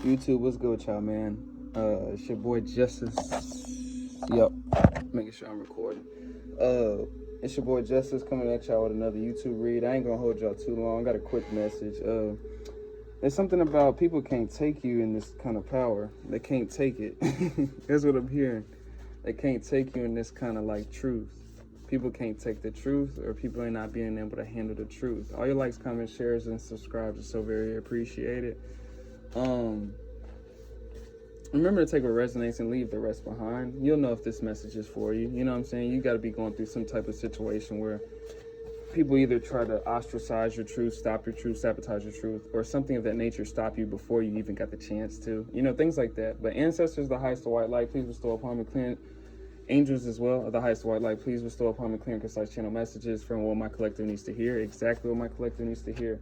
YouTube, what's good with y'all, man? It's your boy Justice. Yep, making sure I'm recording. It's your boy Justice coming at y'all with another YouTube read. I ain't gonna hold y'all too long. I got a quick message. There's something about people can't take you in this kind of power. They can't take it. That's what I'm hearing. They can't take you in this kind of like truth. People can't take the truth, or people are not being able to handle the truth. All your likes, comments, shares, and subscribes are so very appreciated. Remember to take what resonates and leave the rest behind. You'll know if this message is for you. You know what I'm saying? You got to be going through some type of situation where people either try to ostracize your truth, stop your truth, sabotage your truth, or something of that nature stop you before you even got the chance to. You know, things like that. But ancestors, the highest of white light, please bestow upon me clear. Angels as well, of the highest of white light, please bestow upon me clear and concise channel messages from what my collective needs to hear, exactly what my collective needs to hear.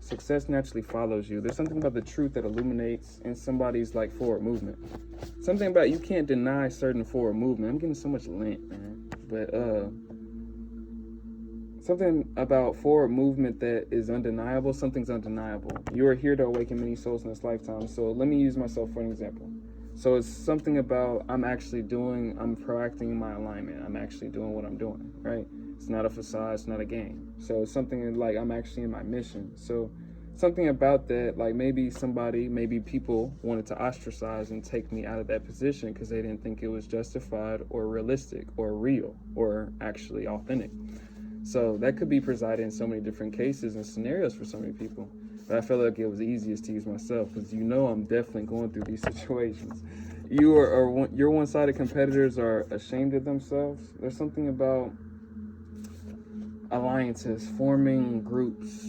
Success naturally follows you. There's something about the truth that illuminates in somebody's like forward movement. Something about you can't deny certain forward movement. I'm getting so much lint, man. But something about forward movement that is undeniable. Something's undeniable. You are here to awaken many souls in this lifetime. So let me use myself for an example. So it's something about I'm proacting in my alignment. I'm actually doing what I'm doing, right? It's not a facade, it's not a game. So it's something like I'm actually in my mission. So something about that, like maybe people wanted to ostracize and take me out of that position because they didn't think it was justified or realistic or real or actually authentic. So that could be presided in so many different cases and scenarios for so many people. But I felt like it was easiest to use myself because I'm definitely going through these situations. Your one-sided competitors are ashamed of themselves. There's something about alliances, forming groups,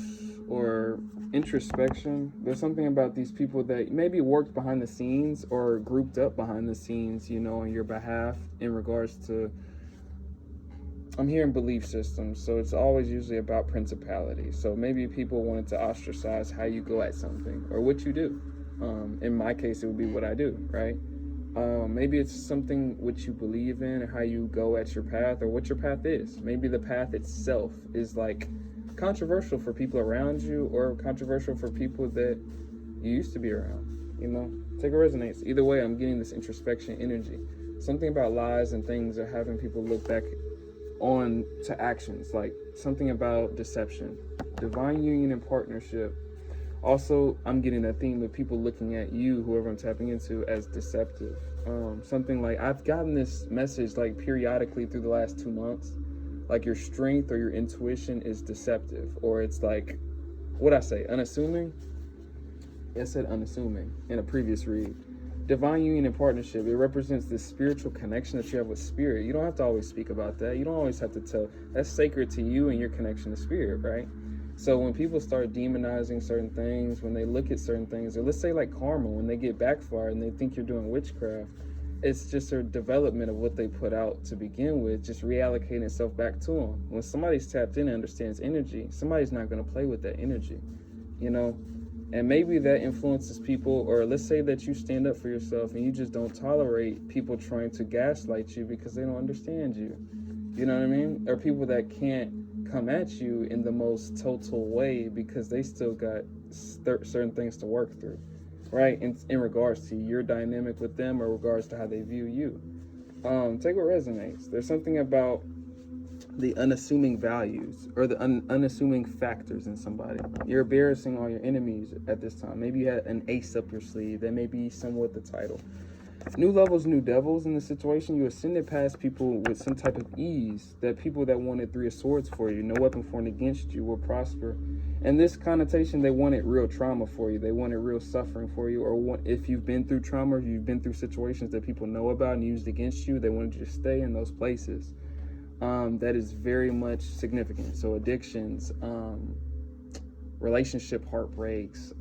or introspection. There's something about these people that maybe worked behind the scenes or grouped up behind the scenes, on your behalf in regards to, I'm hearing belief systems, so it's always usually about principality. So maybe people wanted to ostracize how you go at something or what you do. In my case, it would be what I do, right? Maybe it's something which you believe in or how you go at your path or what your path is. Maybe the path itself is like controversial for people around you or controversial for people that you used to be around, Take a resonance. Either way, I'm getting this introspection energy. Something about lies and things are having people look back on to actions, like something about deception, divine union and partnership. Also, I'm getting that theme of people looking at you, whoever I'm tapping into, as deceptive. Something like I've gotten this message like periodically through the last 2 months, like your strength or your intuition is deceptive, or it's like, what'd I say, unassuming? I said unassuming in a previous read. Divine union and partnership, it represents this spiritual connection that you have with spirit. You don't have to always speak about that. You don't always have to tell. That's sacred to you and your connection to spirit, right? So when people start demonizing certain things, when they look at certain things, or let's say like karma, when they get backfired and they think you're doing witchcraft, it's just a development of what they put out to begin with, just reallocating itself back to them. When somebody's tapped in and understands energy, somebody's not going to play with that energy, And maybe that influences people, or let's say that you stand up for yourself and you just don't tolerate people trying to gaslight you because they don't understand you. You know what I mean? Or people that can't come at you in the most total way because they still got certain things to work through, right? In regards to your dynamic with them or regards to how they view you. Take what resonates. There's something about the unassuming values or the unassuming factors in somebody. You're embarrassing all your enemies at this time. Maybe you had an ace up your sleeve. That may be somewhat the title. New levels, new devils in the situation. You ascended past people with some type of ease, that people that wanted 3 of swords for you, no weapon formed against you, will prosper. And this connotation, they wanted real trauma for you. They wanted real suffering for you. Or if you've been through trauma, or you've been through situations that people know about and used against you, they wanted you to stay in those places. That is very much significant. So addictions, relationship heartbreaks,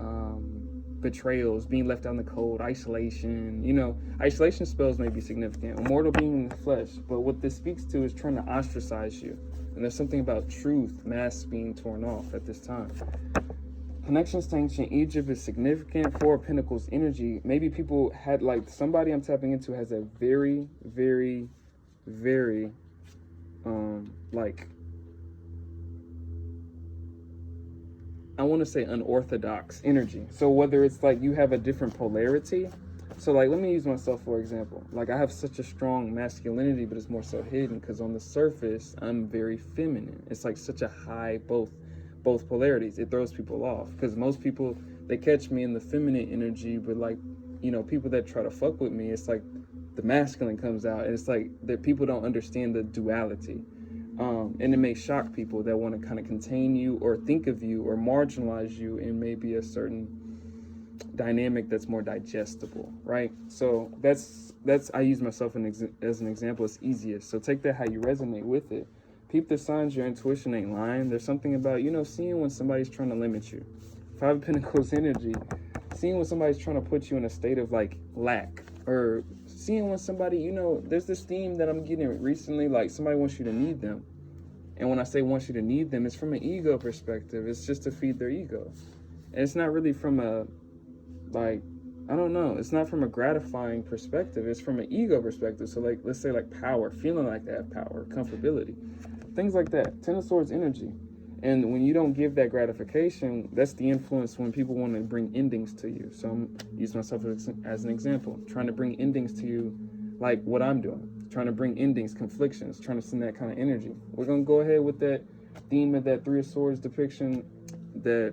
betrayals, being left out in the cold, isolation. Isolation spells may be significant. Immortal being in the flesh. But what this speaks to is trying to ostracize you. And there's something about truth, masks being torn off at this time. Connections to ancient Egypt is significant. 4 of Pentacles energy. Maybe people had, like, somebody I'm tapping into has a very, very, very, I want to say unorthodox energy. So whether it's like you have a different polarity, so like let me use myself for example. Like I have such a strong masculinity, but it's more so hidden because on the surface I'm very feminine. It's like such a high both polarities. It throws people off because most people, they catch me in the feminine energy, but like, you know, people that try to fuck with me, it's like the masculine comes out, and it's like that people don't understand the duality. And it may shock people that want to kind of contain you or think of you or marginalize you in maybe a certain dynamic that's more digestible, right? So that's I use myself as an example. It's easiest. So take that how you resonate with it. Peep the signs. Your intuition ain't lying. There's something about, you know, seeing when somebody's trying to limit you. Five of Pentacles energy. Seeing when somebody's trying to put you in a state of like lack, or seeing when somebody, you know, there's this theme that I'm getting recently, like somebody wants you to need them. And when I say wants you to need them, it's from an ego perspective. It's just to feed their ego. And it's not really from a, like, I don't know, it's not from a gratifying perspective. It's from an ego perspective. So like, let's say like power, feeling like they have power, comfortability, things like that. Ten of Swords energy. And when you don't give that gratification, that's the influence when people want to bring endings to you. So I'm using myself as an example, trying to bring endings to you like what I'm doing. Trying to bring endings, conflictions, trying to send that kind of energy. We're going to go ahead with that theme of that Three of Swords depiction. That,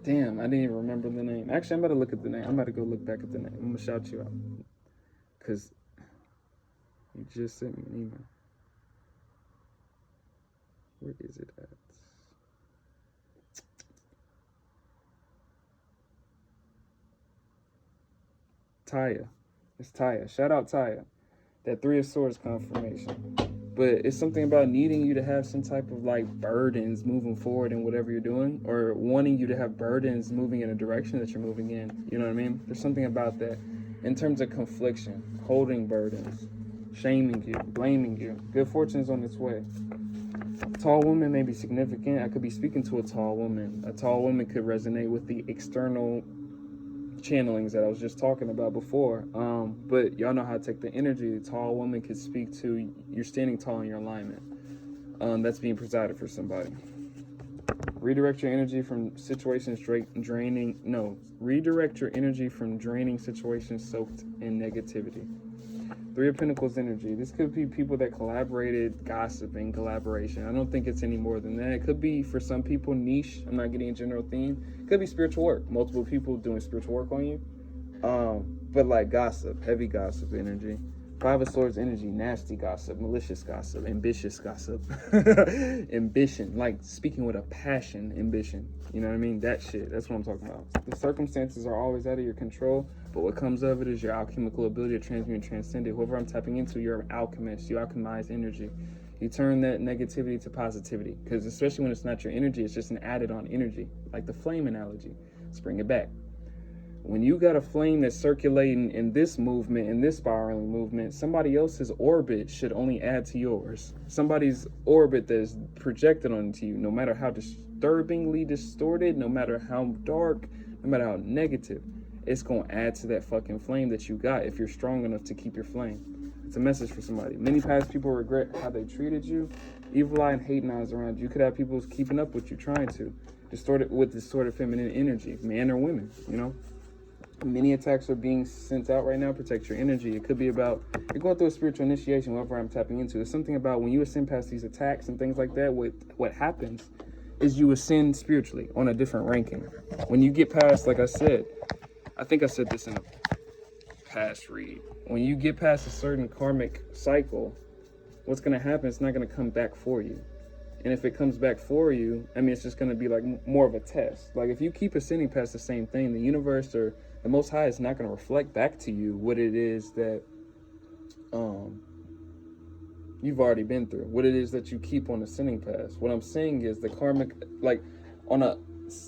damn, I didn't even remember the name. Actually, I'm about to look at the name. I'm about to go look back at the name. I'm going to shout you out. Because you just sent me an email. Where is it at? Taya. It's Taya. Shout out Taya. That Three of Swords confirmation. But it's something about needing you to have some type of like burdens moving forward in whatever you're doing, or wanting you to have burdens moving in a direction that you're moving in. You know what I mean? There's something about that in terms of confliction, holding burdens, shaming you, blaming you. Good fortune is on its way. Tall woman may be significant. I could be speaking to a tall woman. A tall woman could resonate with the external channelings that I was just talking about before. But y'all know how to take the energy. The tall woman could speak to you're standing tall in your alignment. That's being presided for somebody. Redirect your energy from situations redirect your energy from draining situations soaked in negativity. Three of Pentacles energy. This could be people that collaborated, gossiping, collaboration. I don't think it's any more than that. It could be, for some people, niche. I'm not getting a general theme. It could be spiritual work. Multiple people doing spiritual work on you. But like gossip, heavy gossip energy. Five of Swords energy, nasty gossip, malicious gossip, ambitious gossip. Ambition, like speaking with a passion, ambition. You know what I mean? That shit, that's what I'm talking about. The circumstances are always out of your control, but what comes of it is your alchemical ability to transmute and transcend it. Whoever I'm tapping into, you're an alchemist. You alchemize energy. You turn that negativity to positivity, because especially when it's not your energy, it's just an added on energy, like the flame analogy. Let's bring it back. When you got a flame that's circulating in this movement, in this spiraling movement, somebody else's orbit should only add to yours. Somebody's orbit that is projected onto you, no matter how disturbingly distorted, no matter how dark, no matter how negative, it's going to add to that fucking flame that you got if you're strong enough to keep your flame. It's a message for somebody. Many past people regret how they treated you. Evil eye and hating eyes around you. You could have people keeping up with you, trying to. Distorted feminine energy, man or women, you know? Many attacks are being sent out right now. Protect your energy. It could be about you're going through a spiritual initiation, whatever I'm tapping into. There's something about when you ascend past these attacks and things like that, what happens is you ascend spiritually on a different ranking. When you get past, like I said, I think I said this in a past read. When you get past a certain karmic cycle, what's going to happen, it's not going to come back for you. And if it comes back for you, I mean, it's just going to be like more of a test. Like if you keep ascending past the same thing, the universe or the Most High is not going to reflect back to you what it is that you've already been through, what it is that you keep on ascending past. What I'm saying is the karmic, like on a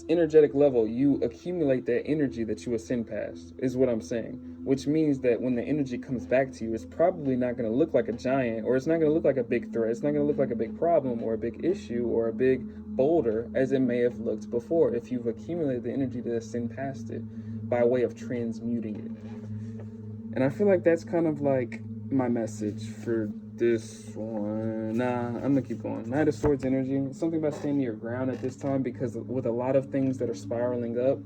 energetic level, you accumulate that energy that you ascend past, is what I'm saying. Which means that when the energy comes back to you, it's probably not going to look like a giant, or it's not going to look like a big threat. It's not going to look like a big problem or a big issue or a big boulder as it may have looked before if you've accumulated the energy to ascend past it by way of transmuting it. And I feel like that's kind of like my message for this one. Nah, I'm gonna keep going. Knight of Swords energy. Something about standing your ground at this time, because with a lot of things that are spiraling up,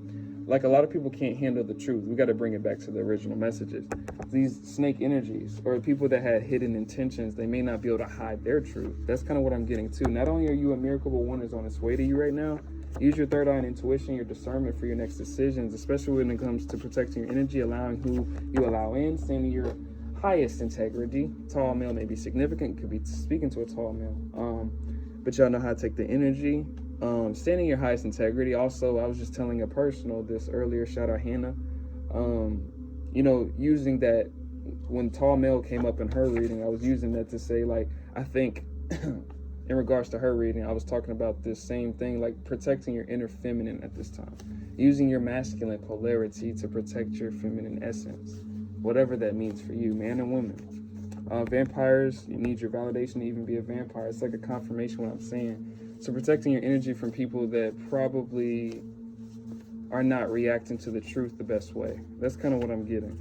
like a lot of people can't handle the truth. We got to bring it back to the original messages. These snake energies, or people that had hidden intentions, they may not be able to hide their truth. That's kind of what I'm getting to. Not only are you a miracle, but one is on its way to you right now. Use your third eye and intuition, your discernment for your next decisions, especially when it comes to protecting your energy, allowing who you allow in, standing your highest integrity. Tall male may be significant, could be speaking to a tall male. But y'all know how to take the energy. Standing your highest integrity. Also, I was just telling a personal this earlier, shout out Hannah. Using that, when tall male came up in her reading, I was using that to say, like, I think in regards to her reading, I was talking about this same thing, like protecting your inner feminine at this time, using your masculine polarity to protect your feminine essence, whatever that means for you, man and woman. Vampires, you need your validation to even be a vampire. It's like a confirmation what I'm saying. So protecting your energy from people that probably are not reacting to the truth the best way. That's kind of what I'm getting.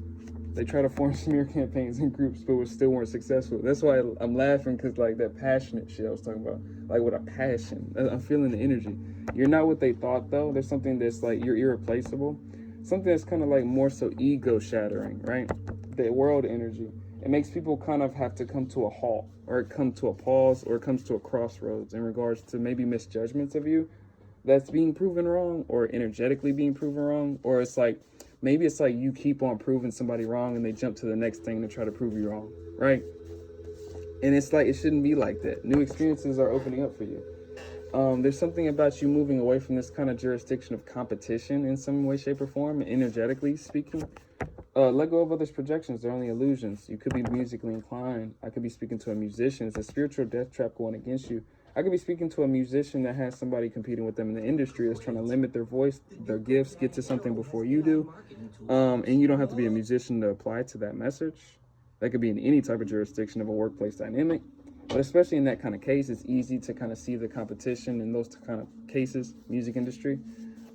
They try to form smear campaigns in groups, but still weren't successful. That's why I'm laughing, because like that passionate shit I was talking about, like with a passion. I'm feeling the energy. You're not what they thought though. There's something that's like, you're irreplaceable. Something that's kind of like more so ego shattering, right? The world energy. It makes people kind of have to come to a halt, or come to a pause, or it comes to a crossroads in regards to maybe misjudgments of you that's being proven wrong, or energetically being proven wrong, or it's like, maybe it's like you keep on proving somebody wrong and they jump to the next thing to try to prove you wrong, right? And it's like, it shouldn't be like that. New experiences are opening up for you. There's something about you moving away from this kind of jurisdiction of competition in some way, shape, or form, energetically speaking. Let go of others' projections. They're only illusions. You could be musically inclined. I could be speaking to a musician. It's a spiritual death trap going against you. I could be speaking to a musician that has somebody competing with them in the industry that's trying to limit their voice, their gifts, get to something before you do. And you don't have to be a musician to apply to that message. That could be in any type of jurisdiction of a workplace dynamic. But especially in that kind of case, it's easy to kind of see the competition in those kind of cases, music industry.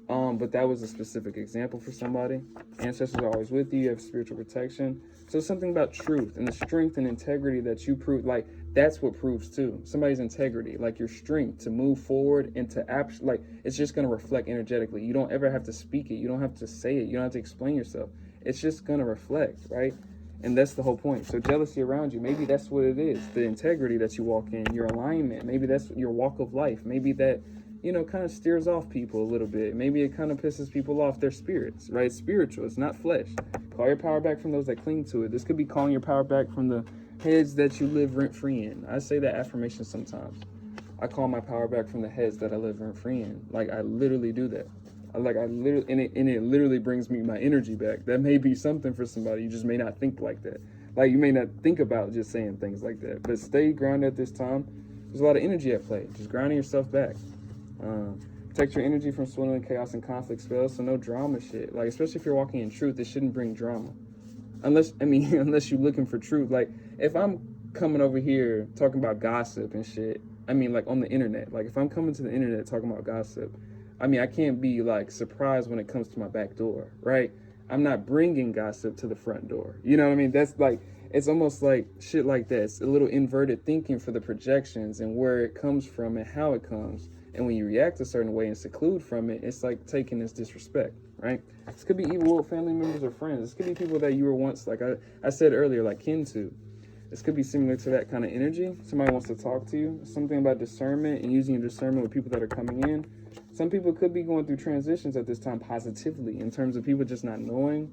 But that was a specific example for somebody. Ancestors are always with you. You have spiritual protection. So something about truth and the strength and integrity that you prove, like that's what proves too. Somebody's integrity, like your strength to move forward and to like it's just going to reflect energetically. You don't ever have to speak it. You don't have to say it. You don't have to explain yourself. It's just going to reflect, right? And that's the whole point. So jealousy around you, maybe that's what it is. The integrity that you walk in, your alignment. Maybe that's your walk of life. Maybe that, kind of steers off people a little bit. Maybe it kind of pisses people off their spirits, right? It's spiritual. It's not flesh. Call your power back from those that cling to it. This could be calling your power back from the heads that you live rent-free in. I say that affirmation sometimes. I call my power back from the heads that I live rent-free in. Like, I literally do that. And it literally brings me my energy back. That may be something for somebody. You just may not think like that. Like, you may not think about just saying things like that. But stay grounded at this time. There's a lot of energy at play. Just grounding yourself back. Protect your energy from swindling, chaos, and conflict spells. So no drama shit. Like, especially if you're walking in truth, it shouldn't bring drama. Unless you're looking for truth. Like, if I'm coming over here talking about gossip and shit, like on the internet. Like, if I'm coming to the internet talking about gossip, I can't be like surprised when it comes to my back door, right? I'm not bringing gossip to the front door. You know what I mean? That's like, it's almost like shit like that. It's a little inverted thinking for the projections and where it comes from and how it comes. And when you react a certain way and seclude from it, it's like taking this disrespect, right? This could be evil family members or friends. This could be people that you were once, like I said earlier, like kin to. This could be similar to that kind of energy. Somebody wants to talk to you. Something about discernment and using your discernment with people that are coming in. Some people could be going through transitions at this time positively in terms of people just not knowing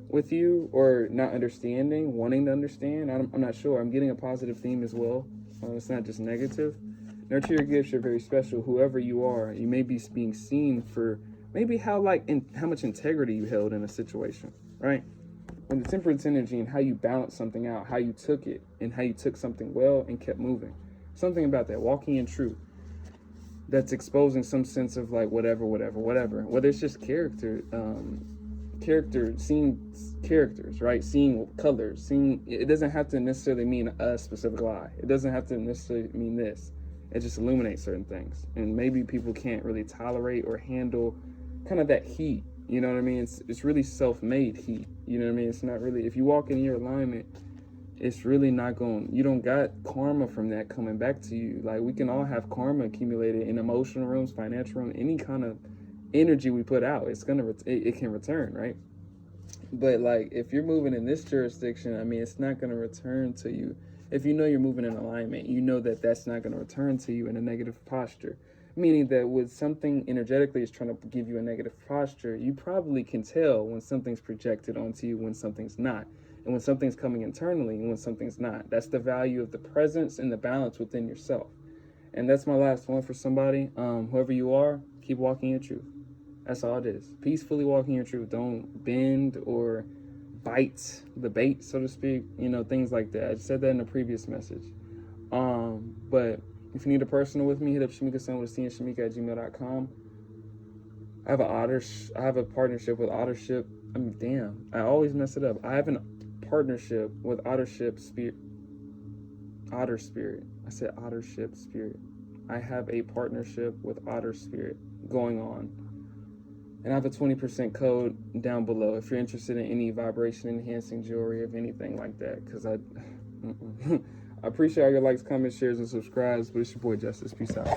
with you or not understanding, wanting to understand. I'm not sure. I'm getting a positive theme as well. It's not just negative. Nurture your gifts. You're very special. Whoever you are, you may be being seen for maybe how much integrity you held in a situation, right? When the temperance energy and how you balance something out, how you took it and how you took something well and kept moving. Something about that, walking in truth. That's exposing some sense of like whatever. Whether it's just seeing characters, right? Seeing colors, it doesn't have to necessarily mean a specific lie. It doesn't have to necessarily mean this. It just illuminates certain things. And maybe people can't really tolerate or handle kind of that heat. You know what I mean? It's really self-made heat. You know what I mean? It's not really, if you walk in your alignment, it's really not going, you don't got karma from that coming back to you. Like, we can all have karma accumulated in emotional rooms, financial room, any kind of energy we put out, it's gonna it can return, right? But like, if you're moving in this jurisdiction, I mean, it's not going to return to you. If you know you're moving in alignment, you know that that's not going to return to you in a negative posture. Meaning that with something energetically is trying to give you a negative posture, you probably can tell when something's projected onto you, when something's not, and when something's coming internally and when something's not. That's the value of the presence and the balance within yourself. And that's my last one for somebody. Whoever you are, keep walking your truth. That's all it is. Peacefully walking your truth. Don't bend or bite the bait, so to speak. You know, things like that. I said that in a previous message. But if you need a personal with me, hit up Shamika with Shamika@gmail.com. I have a partnership with Ottership. I mean, damn, I always mess it up. I have a partnership with Otter Spirit. I said Ottership Spirit. I have a partnership with Otter Spirit going on. And I have a 20% code down below if you're interested in any vibration enhancing jewelry, of anything like that. Because I appreciate all your likes, comments, shares, and subscribes. But it's your boy Justice. Peace out.